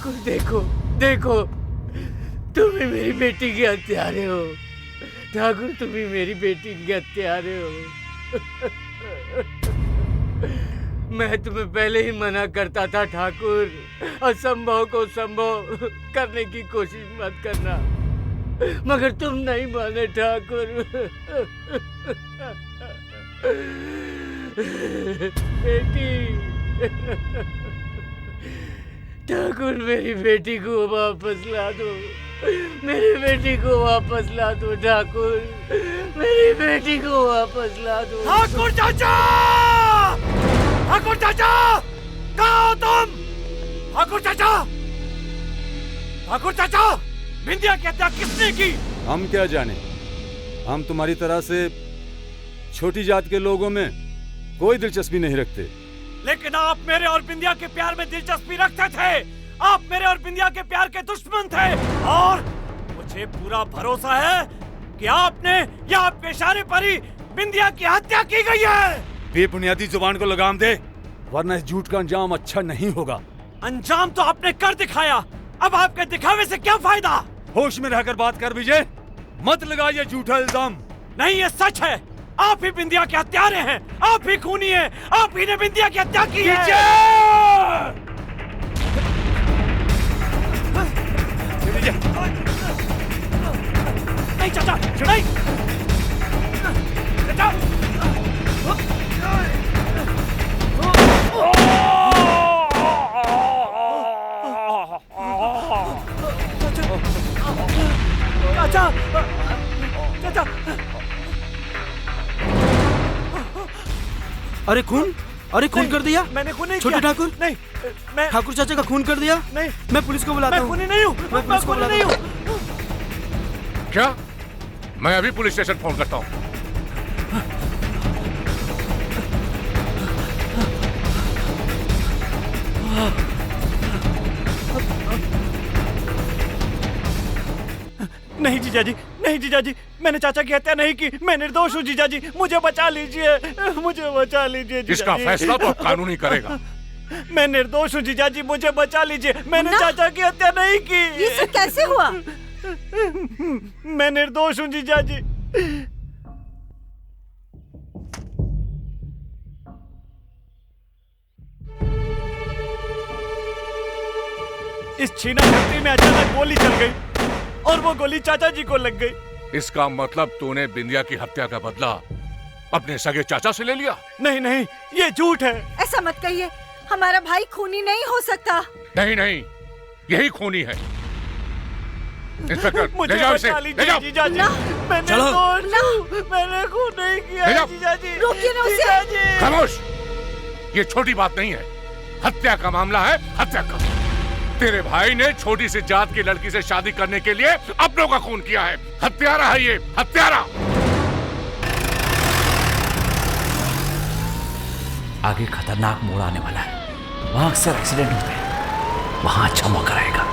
ठाकुर देखो देखो, तुम ही मेरी बेटी के हत्यारे हो। ठाकुर तुम ही मेरी बेटी के हत्यारे हो। मैं तुम्हें पहले ही मना करता था ठाकुर, असंभव को संभव करने की कोशिश मत करना, मगर तुम नहीं माने ठाकुर। बेटी, ठाकुर मेरी बेटी को वापस ला दो, मेरी बेटी को वापस ला दो ठाकुर, मेरी बेटी को वापस ला दो। ठाकुर चाचा! ठाकुर चाचा! कहाँ हो तुम? ठाकुर चाचा! ठाकुर चाचा! बिंदिया की हत्या किसने की? हम क्या जाने, हम तुम्हारी तरह से छोटी जात के लोगों में कोई दिलचस्पी नहीं रखते। लेकिन आप मेरे और बिंदिया के प्यार में दिलचस्पी रखते थे। आप मेरे और बिंदिया के प्यार के दुश्मन थे, और मुझे पूरा भरोसा है कि आपने या आपके इशारे पर ही बिंदिया की हत्या की गई है। बेबुनियादी जुबान को लगाम दे, वरना इस झूठ का अंजाम अच्छा नहीं होगा। अंजाम तो आपने कर दिखाया, अब आपके दिखावे से क्या फायदा? होश में रहकर बात कर विजय, मत लगा ये झूठा इल्जाम। नहीं, ये सच है। आप ही बिंदिया के हत्यारे हैं, आप ही खूनी हैं, आप ही ने बिंदिया की हत्या की है। नहीं चाचा, नहीं चाचा। चाचा, चाचा। अरे खून, अरे खून कर दिया। मैंने खून नहीं छोटे किया। ठाकुर, नहीं, मैं ठाकुर चाचा का खून कर दिया। नहीं, मैं पुलिस को बुलाता मैं हूँ। खूनी नहीं हूँ, मैं पुलिस को खूनी बुलाता नहीं हूँ। हूँ। क्या? मैं अभी पुलिस स्टेशन फोन करता हूँ। नहीं जीजाजी, नहीं जीजाजी, मैंने चाचा की हत्या नहीं की। मैं निर्दोष हूँ जीजाजी, मुझे बचा लीजिए, मुझे बचा लीजिए जीजाजी। इसका फैसला तो कानूनी करेगा। मैं निर्दोष हूँ जीजाजी, मुझे बचा लीजिए। मैंने चाचा की हत्या नहीं की। ये सब कैसे हुआ? मैं निर्दोष हूँ जीजाजी। इस छीना झपटी में अचानक गोली चल गई और वो गोली चाचा जी को लग गई। इसका मतलब तूने बिंदिया की हत्या का बदला अपने सगे चाचा से ले लिया? नहीं नहीं, ये झूठ है। ऐसा मत कहिए, हमारा भाई खूनी नहीं हो सकता। नहीं नहीं, यही खूनी है। इंस्पेक्टर, मुझे ले जाओ इसे, बचा ले लीजिए जाओ। जीजाजी। मैंने चलो। मैंने खून नहीं किया ले जाओ। जीजाजी। रोकिए ना उसे। जीजाजी। खामोश, ये छोटी बात नहीं है, हत्या का मामला है, हत्या का। तेरे भाई ने छोटी सी जात की लड़की से शादी करने के लिए अपनों का खून किया है। हत्यारा है ये, हत्यारा। आगे खतरनाक मोड़ आने वाला है, वहां अक्सर एक्सीडेंट होते हैं, वहां अच्छा मौका रहेगा।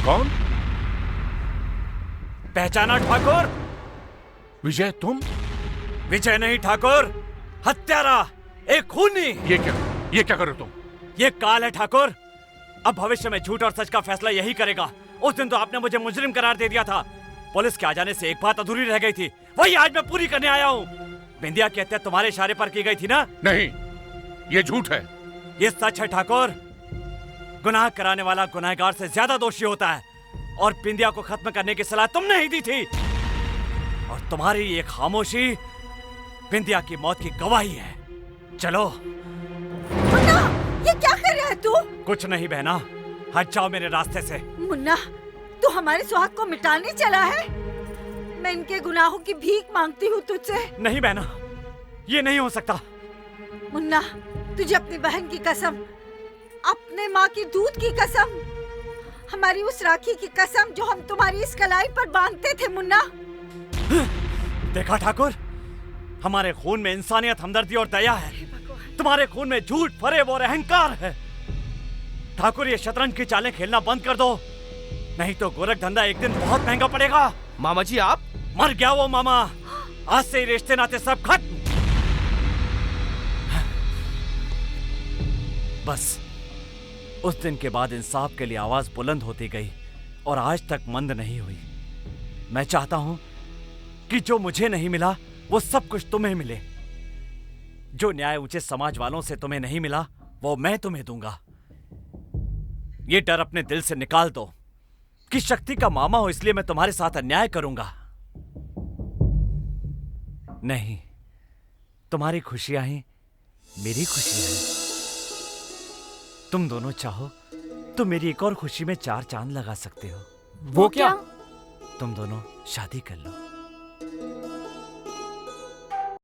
कौन? पहचाना ठाकुर? विजय तुम? विजय नहीं ठाकुर, हत्यारा, एक खूनी। ये क्या कर रहे हो तुम? ये काल है ठाकुर, अब भविष्य में झूठ और सच का फैसला यही करेगा। उस दिन तो आपने मुझे मुजरिम करार दे दिया था, पुलिस के आ जाने से एक बात अधूरी रह गई थी, वही आज मैं पूरी करने आया हूँ। बिंदिया की हत्या तुम्हारे इशारे पर की गई थी ना? नहीं, ये झूठ है। ये सच है ठाकुर। गुनाह कराने वाला गुनहगार से ज्यादा दोषी होता है, और बिंदिया को खत्म करने की सलाह तुमने ही दी थी, और तुम्हारी ये खामोशी बिंदिया की मौत की गवाही है। चलो। मुन्ना, ये क्या कर रहा है तू? कुछ नहीं बहना, हट जाओ मेरे रास्ते से। मुन्ना, तू हमारे सुहाग को मिटाने चला है? मैं इनके गुनाहों की भीख मांगती हूँ तुझसे। नहीं बहना, ये नहीं हो सकता। मुन्ना, तुझे अपनी बहन की कसम, अपने माँ की दूध की कसम, हमारी उस राखी की कसम जो हम तुम्हारी इस कलाई पर बांधते थे मुन्ना। देखा ठाकुर, हमारे खून में इंसानियत, हमदर्दी और दया है। तुम्हारे खून में झूठ, फरेब और अहंकार है। ठाकुर, ये शतरंज की चालें खेलना बंद कर दो, नहीं तो गोरख धंधा एक दिन बहुत महंगा पड़ेगा। मामा जी आप? मर गया वो मामा, आज से रिश्ते नाते सब खत्म। बस उस दिन के बाद इंसाफ के लिए आवाज बुलंद होती गई और आज तक मंद नहीं हुई। मैं चाहता हूं कि जो मुझे नहीं मिला वो सब कुछ तुम्हें मिले। जो न्याय ऊंचे समाज वालों से तुम्हें नहीं मिला वो मैं तुम्हें दूंगा। ये डर अपने दिल से निकाल दो कि शक्ति का मामा हो इसलिए मैं तुम्हारे साथ अन्याय करूंगा। नहीं, तुम्हारी खुशियां ही मेरी खुशी है। तुम दोनों चाहो तो मेरी एक और खुशी में 4 चांद लगा सकते हो। वो क्या? तुम दोनों शादी कर लो।